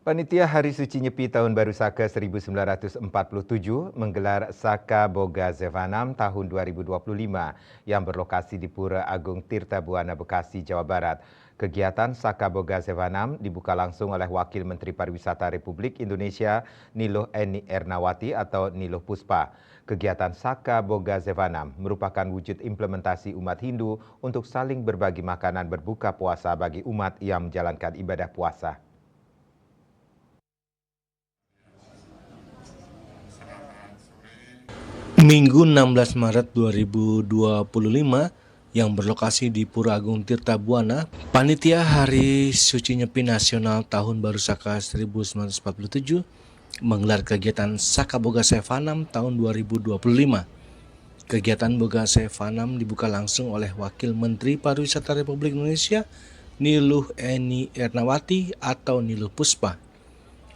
Panitia Hari Suci Nyepi Tahun Baru Saka 1947 menggelar Saka Boga Zevanam tahun 2025 yang berlokasi di Pura Agung Tirta Buana, Bekasi, Jawa Barat. Kegiatan Saka Boga Zevanam dibuka langsung oleh Wakil Menteri Pariwisata Republik Indonesia Niluh Eni Ernawati atau Niluh Puspa. Kegiatan Saka Boga Zevanam merupakan wujud implementasi umat Hindu untuk saling berbagi makanan berbuka puasa bagi umat yang menjalankan ibadah puasa. Minggu 16 Maret 2025 yang berlokasi di Pura Agung Tirta Buana, Panitia Hari Suci Nyepi Nasional Tahun Baru Saka 1947 menggelar kegiatan Saka Boga Zevanam tahun 2025. Kegiatan Boga Zevanam dibuka langsung oleh Wakil Menteri Pariwisata Republik Indonesia Niluh Eni Ernawati atau Niluh Puspa.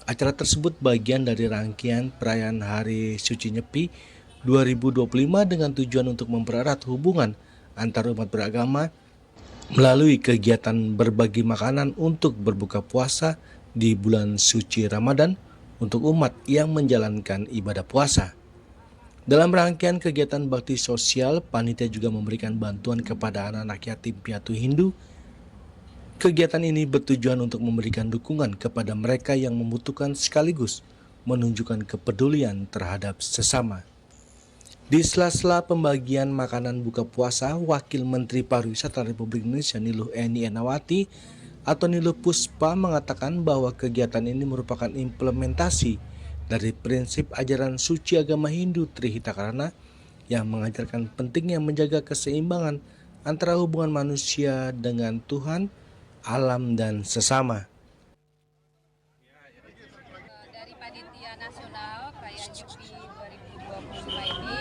Acara tersebut bagian dari rangkaian perayaan Hari Suci Nyepi 2025 dengan tujuan untuk mempererat hubungan antar umat beragama melalui kegiatan berbagi makanan untuk berbuka puasa di bulan suci Ramadan untuk umat yang menjalankan ibadah puasa. Dalam rangkaian kegiatan bakti sosial, panitia juga memberikan bantuan kepada anak-anak yatim piatu Hindu. Kegiatan ini bertujuan untuk memberikan dukungan kepada mereka yang membutuhkan sekaligus menunjukkan kepedulian terhadap sesama. Di sela-sela pembagian makanan buka puasa, Wakil Menteri Pariwisata Republik Indonesia Niluh Eni Ernawati atau Niluh Puspa mengatakan bahwa kegiatan ini merupakan implementasi dari prinsip ajaran suci agama Hindu Trihita Karana yang mengajarkan pentingnya menjaga keseimbangan antara hubungan manusia dengan Tuhan, alam, dan sesama. Dari Panitia Nasional Perayaan Nyepi 2025 ini,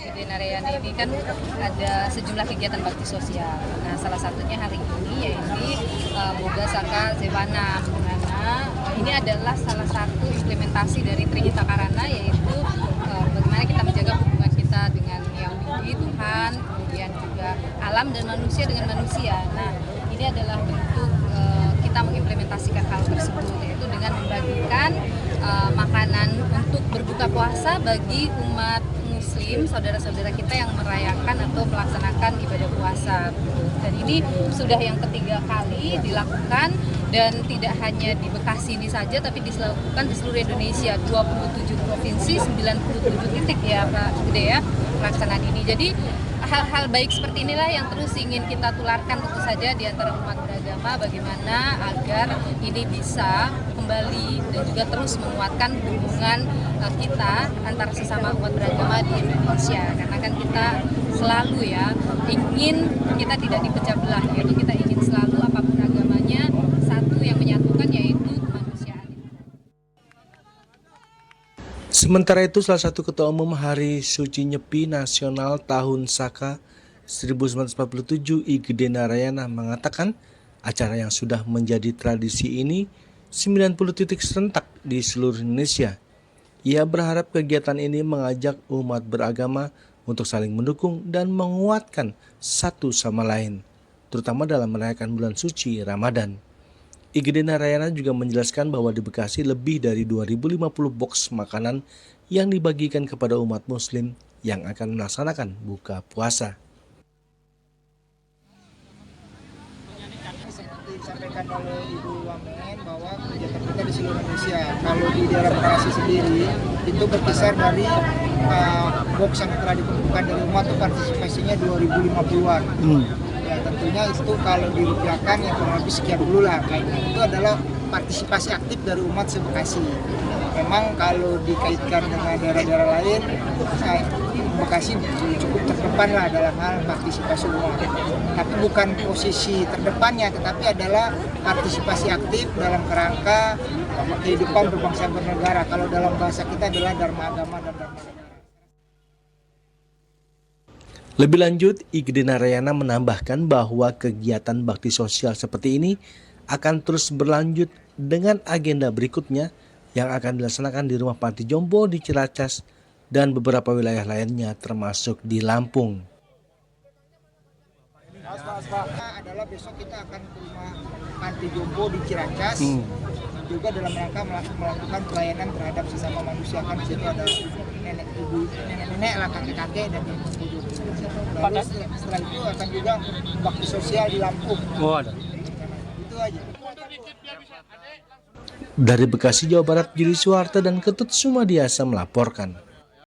Gede Narayana ini kan ada sejumlah kegiatan bakti sosial. Nah, salah satunya hari ini yaitu Boga Saka Zevanam, dimana ini adalah salah satu implementasi dari Trihita Karana, yaitu bagaimana kita menjaga hubungan kita dengan Yang Widi, Tuhan, kemudian juga alam dan manusia dengan manusia. Nah, ini adalah bentuk kita mengimplementasikan hal tersebut, yaitu dengan membagikan makanan untuk berbuka puasa bagi umat Muslim, saudara-saudara kita yang merayakan atau melaksanakan ibadah puasa. Dan ini sudah yang ketiga kali dilakukan, dan tidak hanya di Bekasi ini saja, tapi dilakukan di seluruh Indonesia, 27 provinsi, 97 titik ya Pak Gede ya, pelaksanaan ini. Jadi hal-hal baik seperti inilah yang terus ingin kita tularkan tentu saja di antara umat beragama, bagaimana agar ini bisa kembali dan juga terus menguatkan hubungan kita antara sesama umat beragama di Indonesia. Karena kan kita selalu ya ingin kita tidak dipecah belah, yaitu kita ingin selalu apapun agamanya satu yang menyatukan, yaitu kemanusiaan. Sementara itu, salah satu ketua umum Hari Suci Nyepi Nasional Tahun Saka 1947 I Gede Narayana mengatakan acara yang sudah menjadi tradisi ini 90 titik serentak di seluruh Indonesia. Ia berharap kegiatan ini mengajak umat beragama untuk saling mendukung dan menguatkan satu sama lain, terutama dalam merayakan bulan suci Ramadan. I Gede Narayana juga menjelaskan bahwa di Bekasi lebih dari 2050 box makanan yang dibagikan kepada umat Muslim yang akan melaksanakan buka puasa. Seperti disampaikan oleh Ibu Wamen bahwa kegiatan kita di seluruh Indonesia. Kalau di daerah Bekasi sendiri itu berkisar dari box yang telah dikumpulkan dari umat itu partisipasinya 2050-an. Ya, tentunya itu kalau dirupiahkan ya kurang lebih sekian dulu lah. Itu adalah partisipasi aktif dari umat se-Bekasi. Memang kalau dikaitkan dengan daerah-daerah lain, Bekasi cukup terdepan lah dalam hal partisipasi umat. Tapi bukan posisi terdepannya, tetapi adalah partisipasi aktif dalam kerangka kehidupan berbangsa bernegara. Kalau dalam bahasa kita adalah dharma agama dan dharma negara. Lebih lanjut, I Gede Narayana menambahkan bahwa kegiatan bakti sosial seperti ini akan terus berlanjut dengan agenda berikutnya yang akan dilaksanakan di Rumah Panti Jompo di Ciracas dan beberapa wilayah lainnya termasuk di Lampung. Adalah besok kita akan ke rumah panti jompo di Ciracas. Juga dalam rangka melakukan pelayanan terhadap sesama manusia, kan di situ ada nenek-nenek lah, kakek-kakek dan ibu-ibu. Lalu setelah itu akan juga bakti sosial di Lampung. Oh, ada. Itu aja. Dari Bekasi, Jawa Barat, Juri Suharto dan Ketut Sumadiasa melaporkan.